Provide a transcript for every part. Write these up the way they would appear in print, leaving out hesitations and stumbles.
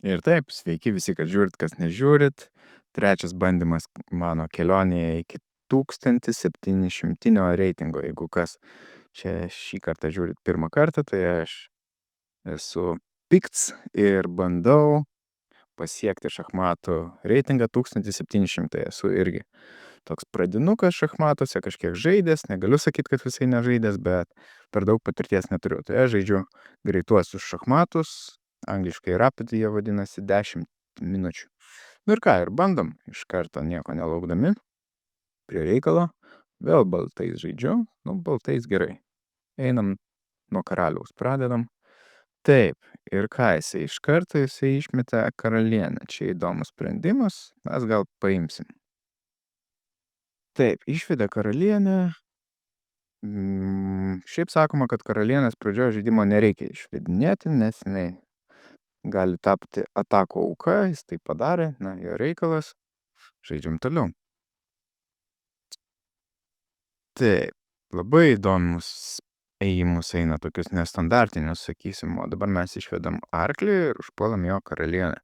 Ir taip, sveiki visi, kad žiūrit, kas nežiūrit. Trečias bandymas mano kelionėje iki 1700 reitingo. Jeigu kas čia šį kartą žiūrit pirmą kartą, tai aš esu pikts ir bandau pasiekti šachmatų reitingą 1700. Esu irgi toks pradinukas šachmatuose, kažkiek žaidęs, negaliu sakyti, kad visai nežaidęs, bet per daug patirties neturiu. Tai aš žaidžiu greituosius šachmatus, angliškai rapid jie vadinasi, 10 minučių. Nu ir ką, ir bandom iš karto nieko nelaukdami prie reikalo. Vėl baltais žaidžiu, baltais gerai. Einam nuo karaliaus, pradedam. Taip, ir ką jisai iš karto išmetė karalienę. Čia įdomus sprendimas, mes gal paimsim. Taip, išvedė karalienę. Šiaip sakoma, kad karalienės pradžioje žaidimo nereikia išvedinėti, nes jinai gali tapti atako auka, jis tai padarė, jo reikalas. Žaidžiam toliau. Taip, labai įdomus ėjimus eina, tokius nestandartinius, sakysim, o dabar mes išvedam arklį ir užpuolam jo karalienę.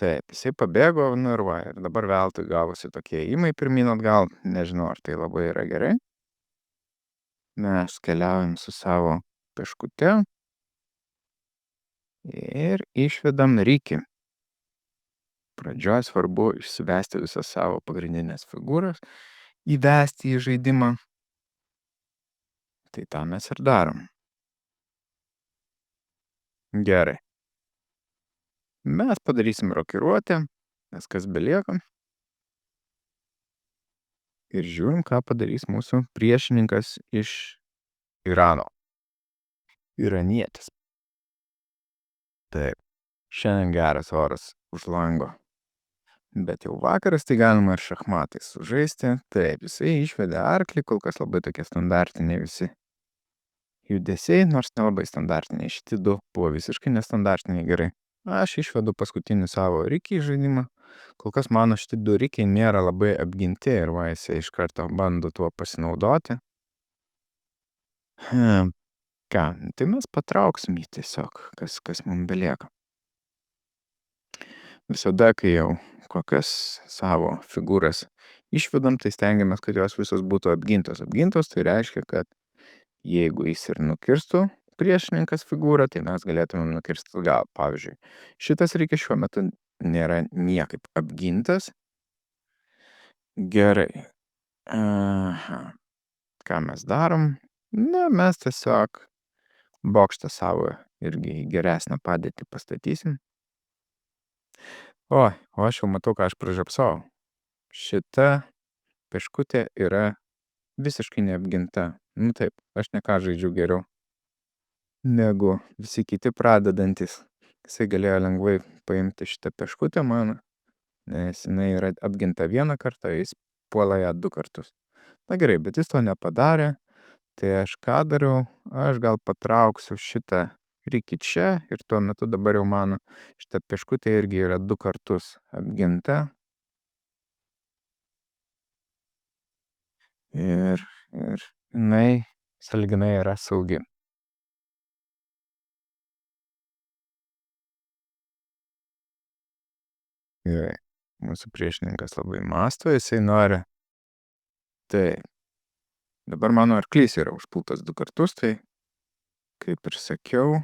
Taip, jisai pabėgo, ir dabar veltui gavosi tokie ėjimai pirmyn atgal, nežinau, ar tai labai yra gerai. Mes keliaujam su savo peškute ir išvedam rykį. Pradžioj svarbu išsivesti visas savo pagrindinės figūras, įvesti į žaidimą. Tai tą mes ir darom. Gerai. Mes padarysim rokiruotę, nes kas belieka. Ir žiūrim, ką padarys mūsų priešininkas iš Irano. Iranietis. Taip, šiandien geras oras už lango. Bet jau vakaras, tai galima ir šachmatais sužaisti. Taip, jisai išvedė arklį, kol kas labai tokie standartiniai visi judesiai, nors nelabai standartiniai. Šitie du buvo visiškai nestandartiniai, gerai. Aš išvedu paskutinį savo rykį į žaidimą. Kol kas mano šitie du rykiai nėra labai apginti ir jisai iš karto bando tuo pasinaudoti. Ką, tai mes patrauksim jį tiesiog, kas mums belieka. Visada, kai jau kokias savo figūras išvedam, tai stengiamės, kad jos visos būtų apgintos. Apgintos tai reiškia, kad jeigu jis ir nukirstų priešininkas figūrą, tai mes galėtumėm nukirsti gal. Pavyzdžiui, šitas rykis šiuo metu nėra niekaip apgintas. Gerai. Ką mes darom? Mes tiesiog bokštą savo irgi į geresnę padėtį pastatysim. O aš jau matau, ką aš pražiopsau. Šita peškutė yra visiškai neapginta. Taip, aš ne ką žaidžiu geriau negu visi kiti pradedantis. Jisai galėjo lengvai paimti šitą peškutę mano, nes jinai yra apginta vieną kartą, jis puola ją 2 kartus. Na gerai, bet jis to nepadarė. Tai aš ką dariau? Aš gal patrauksiu šitą rykį čia ir tuo metu dabar jau mano šitą peškutę irgi yra 2 kartus apginta. Ir jinai sąlyginai yra saugi. Gerai, mūsų priešininkas labai mąsto, jisai nori. Tai dabar mano arklys yra užpultas 2 kartus, tai kaip ir sakiau,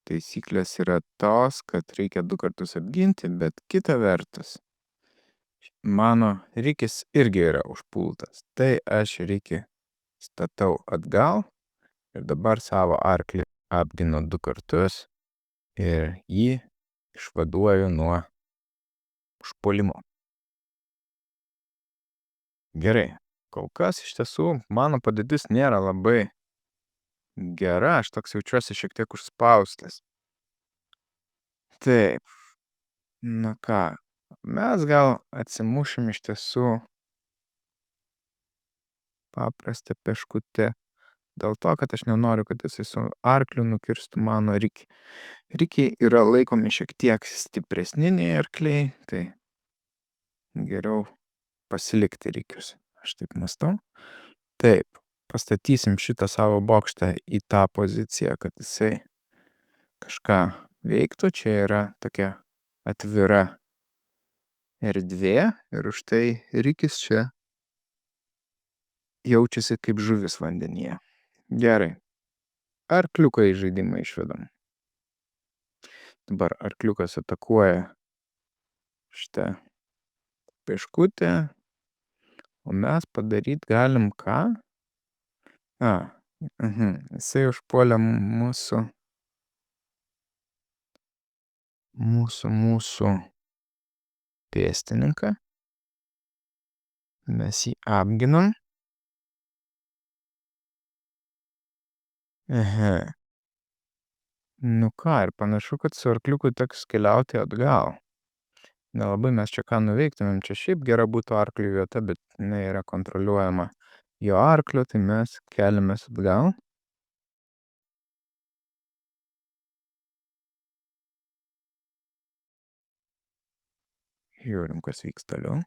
taisyklės yra tos, kad reikia 2 kartus apginti, bet kita vertus, mano rykis irgi yra užpultas. Tai aš rykį statau atgal ir dabar savo arklį apginu 2 kartus ir jį išvaduoju nuo užpuolimo. Gerai, kol kas iš tiesų mano padėtis nėra labai gera, aš toks jaučiuosi šiek tiek užspaustas. Taip, ką, mes gal atsimušim iš tiesų paprastą peškutę, dėl to, kad aš nenoriu, kad jisai su arkliu nukirstų mano rykį. Rykiai yra laikomi šiek tiek stipresni nei arkliai, tai geriau pasilikti rykius. Aš taip mąstau. Taip, pastatysim šitą savo bokštą į tą poziciją, kad jisai kažką veiktų. Čia yra tokia atvira erdvė ir už tai Rikis čia jaučiasi kaip žuvis vandenyje. Gerai. Arkliuką į žaidimą išvedam. Dabar arkliukas atakuoja šitą peškutę, o mes padaryt galim ką? Jisai užpuolė mūsų pėstininką. Mes jį apginam. Nu ką, ir panašu, kad su arkliuku teks keliauti atgal. Nelabai mes čia ką nuveiktumėm. Čia šiaip gera būtų arklių vieta, bet jinai yra kontroliuojama jo arklio, tai mes keliamės atgal. Žiūrim, kas vyks toliau.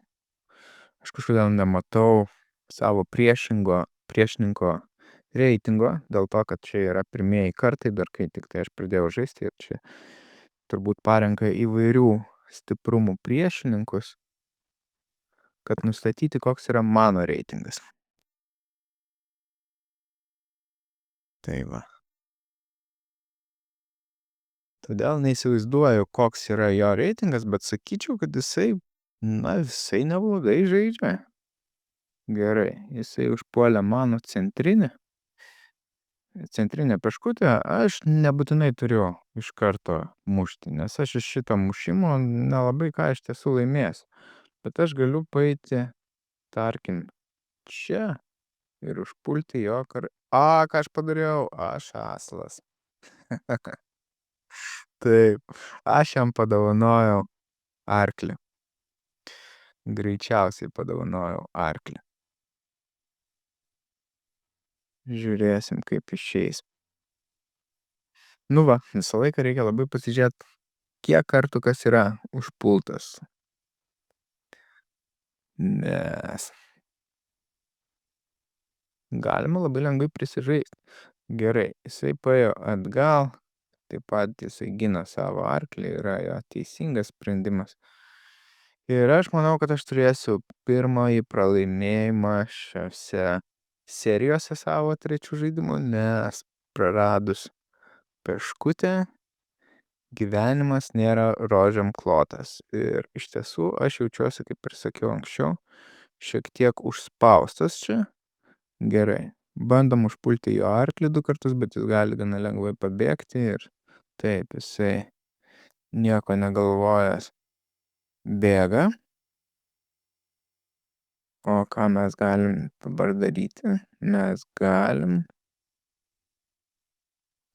Aš kažkodėl nematau savo priešininko reitingo, dėl to, kad čia yra pirmieji kartai, dar kai tik tai aš pradėjau žaisti ir čia turbūt parenka įvairių stiprumų priešininkus, kad nustatyti, koks yra mano reitingas. Tai va. Todėl neįsivaizduoju, koks yra jo reitingas, bet sakyčiau, kad visai neblogai žaidžia. Gerai, jisai užpuolė mano centrinę peškutę. Aš nebūtinai turiu iš karto mušti, nes aš iš šito mušimo nelabai ką iš tiesų laimėsiu. Bet aš galiu paeiti, tarkim, čia ir užpulti jo ką aš padariau? Aš aslas. Taip, aš jam padovanojau arklį. Greičiausiai padovanojau arklį. Žiūrėsim, kaip išeis. Nu va, visą laiką reikia labai pasižiūrėti, kiek kartų kas yra užpultas. Nes galima labai lengvai prisižaisti. Gerai, jisai paėjo atgal, taip pat jisai gina savo arklį, yra jo teisingas sprendimas. Ir aš manau, kad aš turėsiu pirmąjį pralaimėjimą šiose serijose savo trečių žaidimų, nes praradus peškutę gyvenimas nėra rožėm klotas. Ir iš tiesų aš jaučiuosi, kaip ir sakiau anksčiau, šiek tiek užspaustas čia. Gerai, bandom užpulti jo arklį 2 kartus, bet jis gali gana lengvai pabėgti ir taip, jisai nieko negalvojęs bėga. O ką mes galim dabar daryti? Mes galim,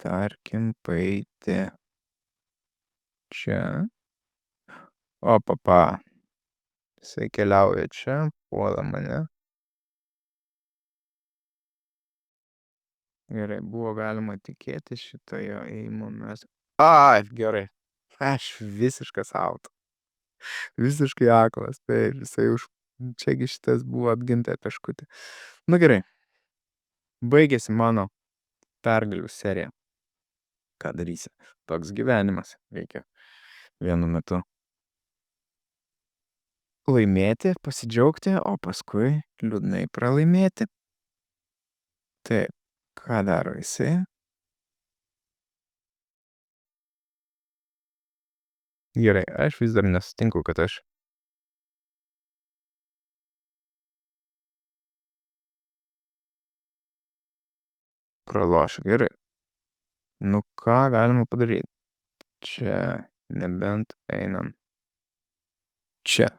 tarkim, paeiti čia. O, papa. Jisai keliauja čia, puola mane. Gerai, buvo galima tikėti šito jo ėjimo mes. Gerai. Aš visiškas out. Visiškai aklas. Taip, jisai čiagi šitas buvo apginta peškutė. Nu gerai. Baigėsi mano pergalių serija. Ką darysi? Toks gyvenimas reikia vienu metu laimėti, pasidžiaugti, o paskui liūdnai pralaimėti. Taip, ką daro jisai? Gerai, aš vis dar nesutinku, kad aš pralošiu. Gerai. Nu ką galima padaryti? Čia, nebent einam čia.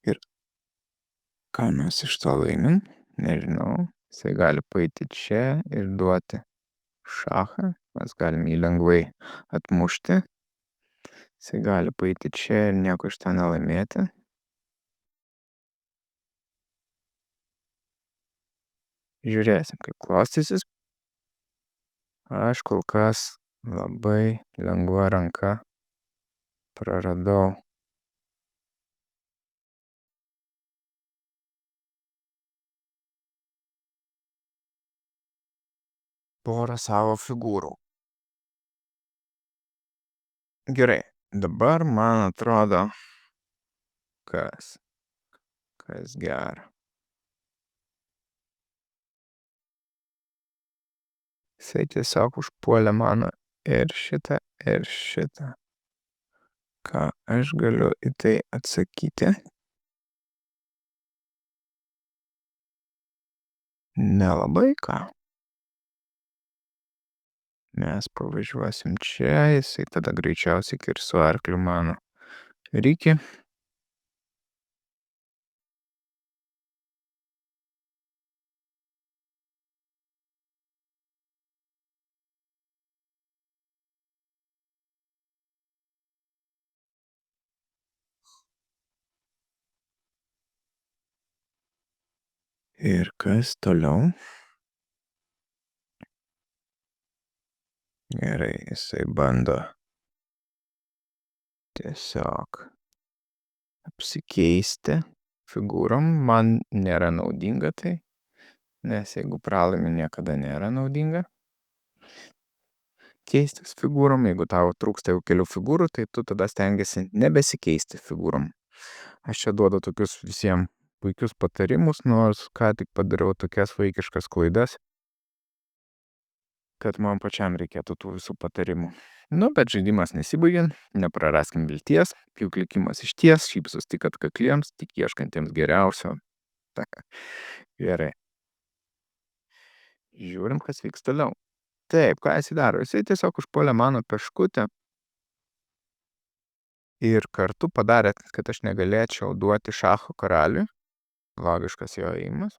Ir ką mes iš to laimim? Nežinau. Jisai gali paeiti čia ir duoti šachą. Mes galim jį lengvai atmušti. Jisai gali paeiti čia ir nieko iš to nelaimėti. Žiūrėsim, kaip klostysis. Aš kol kas labai lengva ranka praradau porą savo figūrų. Gerai, dabar man atrodo, kas gera. Jisai tiesiog užpuolė mano ir šitą, ir šitą. Ką aš galiu į tai atsakyti? Nelabai ką. Mes pavažiuosim čia, jisai tada greičiausiai kirs su arkliu mano Rikį. Ir kas toliau? Gerai, jisai bando tiesiog apsikeisti figūrom. Man nėra naudinga tai, nes jeigu pralaimi, niekada nėra naudinga keistis figūrom. Jeigu tau trūksta jau kelių figūrų, tai tu tada stengiasi nebesikeisti figūrom. Aš čia duodu tokius visiems puikius patarimus, nors ką tik padariau tokias vaikiškas klaidas, kad man pačiam reikėtų tų visų patarimų. Nu, bet žaidimas nesibaigia, nepraraskim vilties, juk likimas išties, šypsos tik atkakliems, tik ieškantiems geriausio. Gerai. Žiūrim, kas vyks toliau. Taip, ką jisai daro? Jisai tiesiog užpuolė mano peškutę ir kartu padarė, kad aš negalėčiau duoti šacho karaliui. Logiškas jo ėjimas.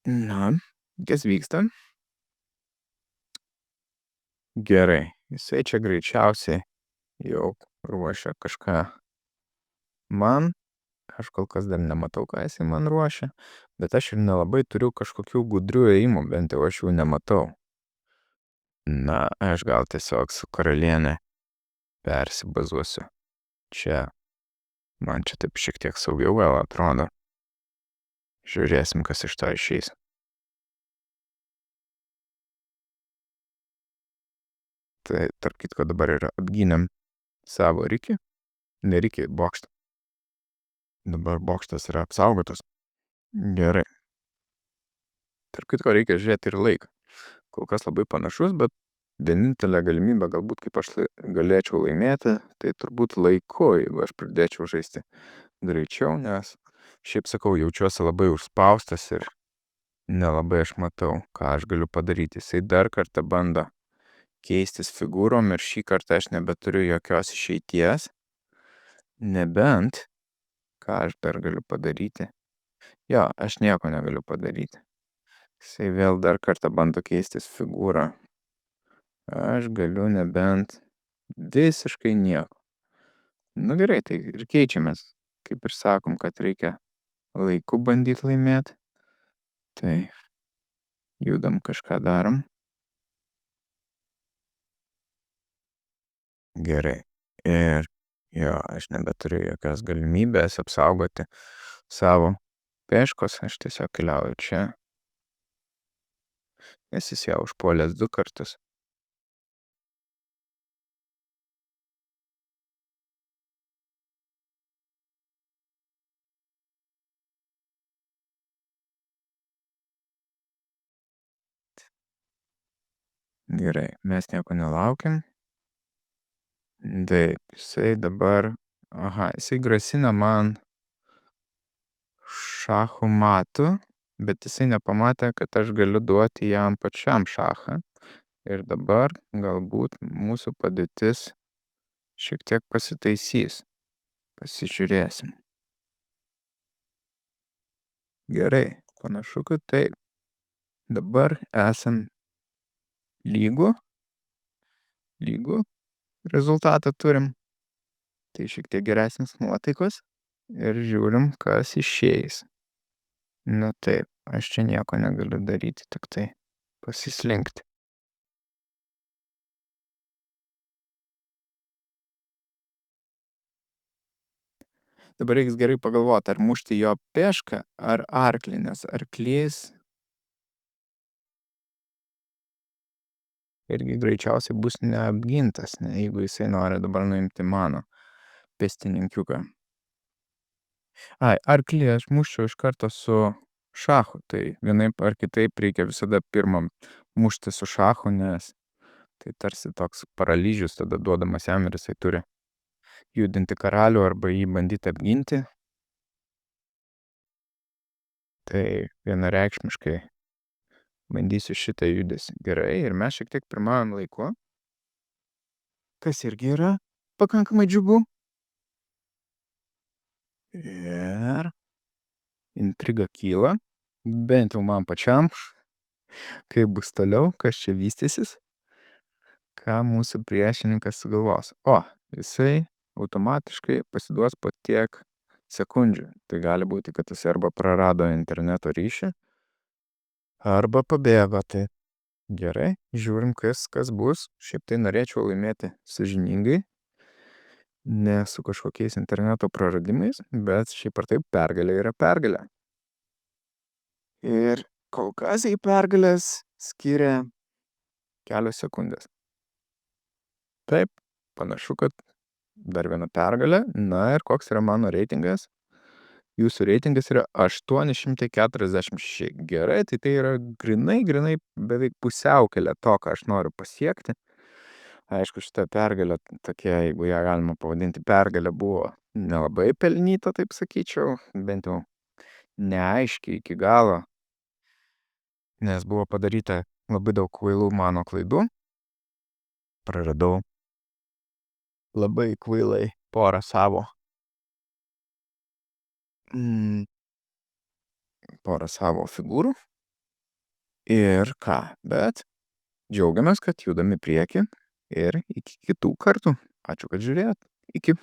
Na, kas vyksta? Gerai, jisai čia greičiausiai jau ruošia kažką man. Aš kol kas dar nematau, ką jisai man ruošia, bet aš ir nelabai turiu kažkokių gudrių ėjimų, bent jau aš jų nematau. Na, aš gal tiesiog su karalienė persibazuosiu. Čia, man čia taip šiek tiek saugiau gal atrodo. Žiūrėsim, kas iš to išeis. Tai, tarp kitko, dabar ir apgynėm savo Rikį. Ne Rikį, bokštą. Dabar bokštas yra apsaugotas. Gerai. Tarp kitko, reikia žiūrėti ir laiką. Kol kas labai panašus, bet vienintelė galimybė galbūt, kaip aš galėčiau laimėti, tai turbūt laiku, jeigu aš pradėčiau žaisti greičiau, nes šiaip sakau, jaučiuosi labai užspaustas ir nelabai aš matau, ką aš galiu padaryti. Jisai dar kartą bando keistis figūrom ir šį kartą aš nebeturiu jokios išeities. Nebent, ką aš dar galiu padaryti. Jo, aš nieko negaliu padaryti. Jisai vėl dar kartą bando keistis figūrą. Aš galiu nebent visiškai nieko. Nu gerai, tai ir keičiamės. Kaip ir sakom, kad reikia laiku bandyti laimėti. Tai judam, kažką darom. Gerai. Ir jo, aš nebeturiu jokios galimybės apsaugoti savo peškos. Aš tiesiog keliauju čia. Nes jis jau užpuolęs 2 kartus. Gerai, mes nieko nelaukiam. Taip, jisai dabar, jisai grasina man šachų matu, bet jisai nepamatė, kad aš galiu duoti jam pačiam šachą. Ir dabar galbūt mūsų padėtis šiek tiek pasitaisys. Pasižiūrėsim. Gerai, panašu, kad taip. Dabar esam lygų rezultatą turim. Tai šiek tiek geresnis nuotaikos. Ir žiūrim, kas išeis. Na taip, aš čia nieko negaliu daryti, tik tai pasislinkti. Dabar reiks gerai pagalvot, ar mušti jo pešką ar arklį, nes arklys irgi greičiausiai bus neapgintas, jeigu jisai nori dabar nuimti mano pėstininkiuką. Ai, arklį aš muščiau iš karto su šachu, tai vienaip ar kitaip reikia visada pirma mušti su šachu, nes tai tarsi toks paralyžius tada duodamas jam ir jisai turi judinti karalių arba jį bandyti apginti. Tai vienareikšmiškai bandysiu šitą judesį. Gerai, ir mes šiek tiek pirmaujam laiku, kas irgi yra pakankamai džiugu. Ir intriga kyla, bent jau man pačiam, kaip bus toliau, kas čia vystysis, ką mūsų priešininkas sugalvos. O, jisai automatiškai pasiduos po tiek sekundžių. Tai gali būti, kad jis arba prarado interneto ryšį, arba pabėgo. Tai gerai, žiūrim, kas bus. Šiaip tai norėčiau laimėti sąžiningai, ne su kažkokiais interneto praradimais, bet šiaip ar taip pergalė yra pergalė. Ir kol kas į pergalės skiria kelios sekundės. Taip, panašu, kad dar viena pergalė. Na ir koks yra mano reitingas? Jūsų reitingas yra 846. Gerai, tai yra grinai beveik pusiaukelė to, ką aš noriu pasiekti. Aišku, šita pergalė tokia, jeigu ją galima pavadinti pergalė, buvo nelabai pelnyta, taip sakyčiau, bent jau neaiškiai iki galo, nes buvo padaryta labai daug kvailų mano klaidų. Praradau labai kvailai porą savo figūrų. Ir ką, bet džiaugiamės, kad judam į priekį ir iki kitų kartų. Ačiū, kad žiūrėjot. Iki.